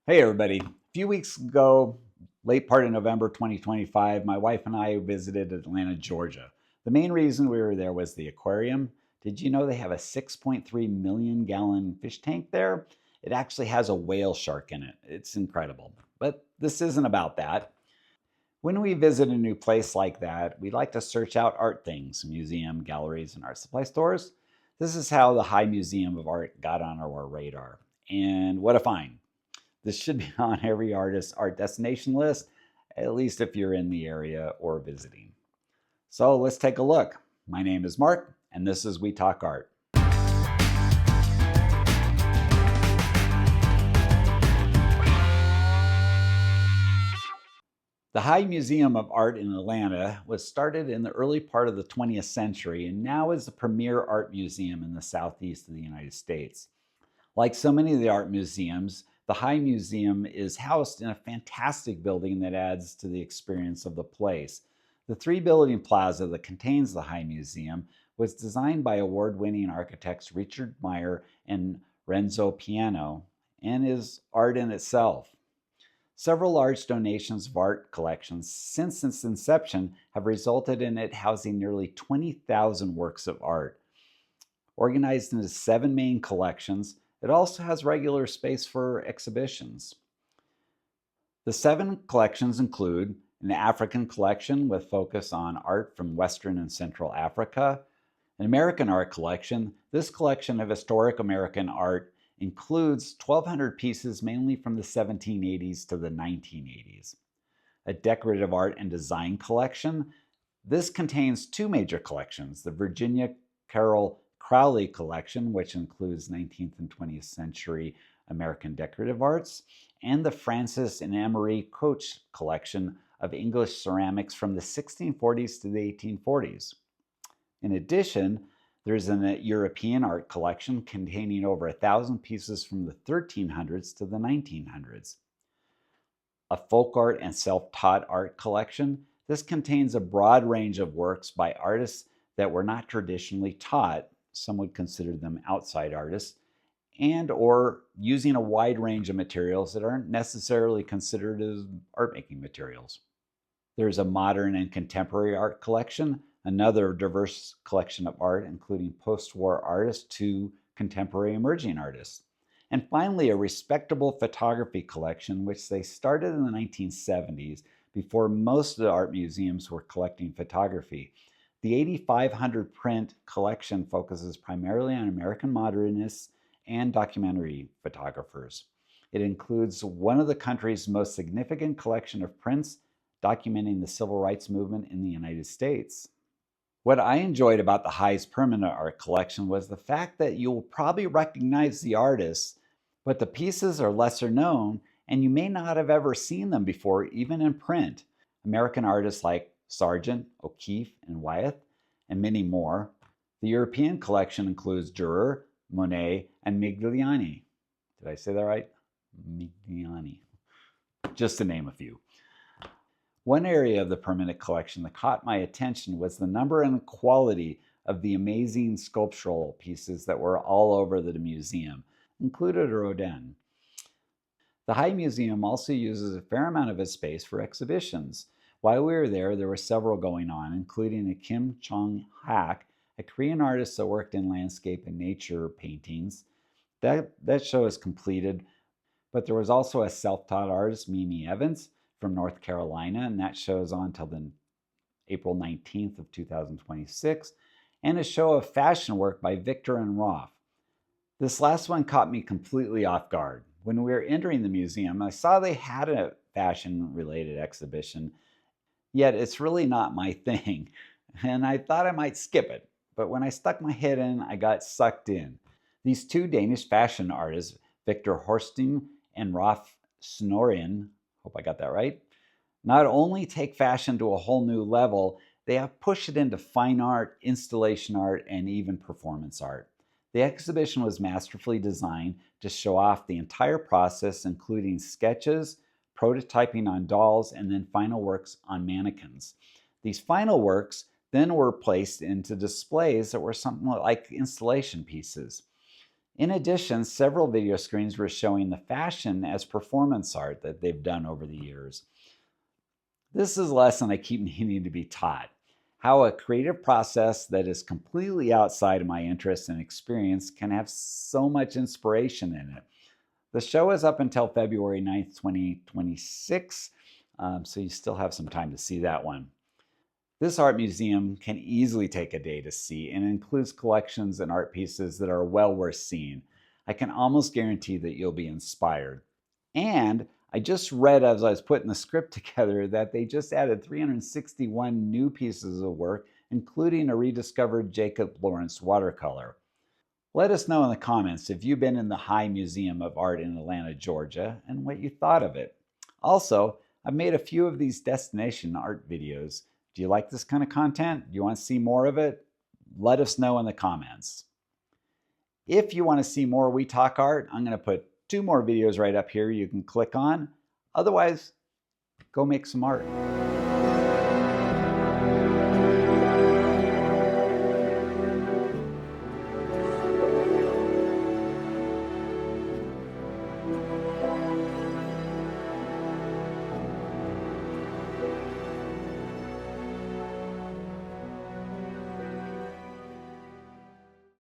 Hey everybody. A few weeks ago, late part of November 2025, my wife and I visited Atlanta, Georgia. The main reason we were there was the aquarium. Did you know they have a 6.3 million gallon fish tank there? It actually has a whale shark in it. It's incredible. But this isn't about that. When we visit a new place like that, we like to search out art things, museum, galleries, and art supply stores. This is how the High Museum of Art got on our radar. And what a find! This should be on every artist's art destination list, at least if you're in the area or visiting. So let's take a look. My name is Mark, and this is We Talk Art. The High Museum of Art in Atlanta was started in the early part of the 20th century and now is the premier art museum in the southeast of the United States. Like so many of the art museums, the High Museum is housed in a fantastic building that adds to the experience of the place. The three-building plaza that contains the High Museum was designed by award-winning architects Richard Meyer and Renzo Piano and is art in itself. Several large donations of art collections since its inception have resulted in it housing nearly 20,000 works of art. Organized into 7 main collections, it also has regular space for exhibitions. The 7 collections include an African collection with focus on art from Western and Central Africa, an American art collection. This collection of historic American art includes 1,200 pieces mainly from the 1780s to the 1980s. A decorative art and design collection. This contains 2 major collections, the Virginia Carroll Crowley collection, which includes 19th and 20th century American decorative arts, and the Francis and Emery Coach collection of English ceramics from the 1640s to the 1840s. In addition, there's an European art collection containing over 1,000 pieces from the 1300s to the 1900s. A folk art and self-taught art collection. This contains a broad range of works by artists that were not traditionally taught. Some would consider them outside artists, and or using a wide range of materials that aren't necessarily considered as art-making materials. There's a modern and contemporary art collection, another diverse collection of art, including post-war artists to contemporary emerging artists. And finally, a respectable photography collection, which they started in the 1970s before most of the art museums were collecting photography. The 8,500 print collection focuses primarily on American modernists and documentary photographers. It includes one of the country's most significant collection of prints documenting the civil rights movement in the United States. What I enjoyed about the High's permanent art collection was the fact that you'll probably recognize the artists, but the pieces are lesser known and you may not have ever seen them before, even in print. American artists like Sargent, O'Keeffe, and Wyeth, and many more. The European collection includes Dürer, Monet, and Migliani. Did I say that right? Migliani. Just to name a few. One area of the permanent collection that caught my attention was the number and quality of the amazing sculptural pieces that were all over the museum, included Rodin. The High Museum also uses a fair amount of its space for exhibitions. While we were there were several going on, including a Kim Chong-hak, a Korean artist that worked in landscape and nature paintings. That show is completed, but there was also a self-taught artist, Mimi Evans, from North Carolina, and that shows on until April 19th of 2026, and a show of fashion work by Victor and Roth. This last one caught me completely off guard. When we were entering the museum, I saw they had a fashion-related exhibition, yet it's really not my thing, and I thought I might skip it. But when I stuck my head in, I got sucked in. These 2 Danish fashion artists, Victor Horsting and Rolf Snorin, hope I got that right, not only take fashion to a whole new level, they have pushed it into fine art, installation art, and even performance art. The exhibition was masterfully designed to show off the entire process, including sketches, prototyping on dolls, and then final works on mannequins. These final works then were placed into displays that were something like installation pieces. In addition, several video screens were showing the fashion as performance art that they've done over the years. This is a lesson I keep needing to be taught: how a creative process that is completely outside of my interest and experience can have so much inspiration in it. The show is up until February 9th, 2026, so you still have some time to see that one. This art museum can easily take a day to see and includes collections and art pieces that are well worth seeing. I can almost guarantee that you'll be inspired. And I just read as I was putting the script together that they just added 361 new pieces of work, including a rediscovered Jacob Lawrence watercolor. Let us know in the comments if you've been in the High Museum of Art in Atlanta, Georgia, and what you thought of it. Also, I've made a few of these destination art videos. Do you like this kind of content? Do you want to see more of it? Let us know in the comments. If you want to see more We Talk Art, I'm going to put 2 more videos right up here you can click on. Otherwise, go make some art.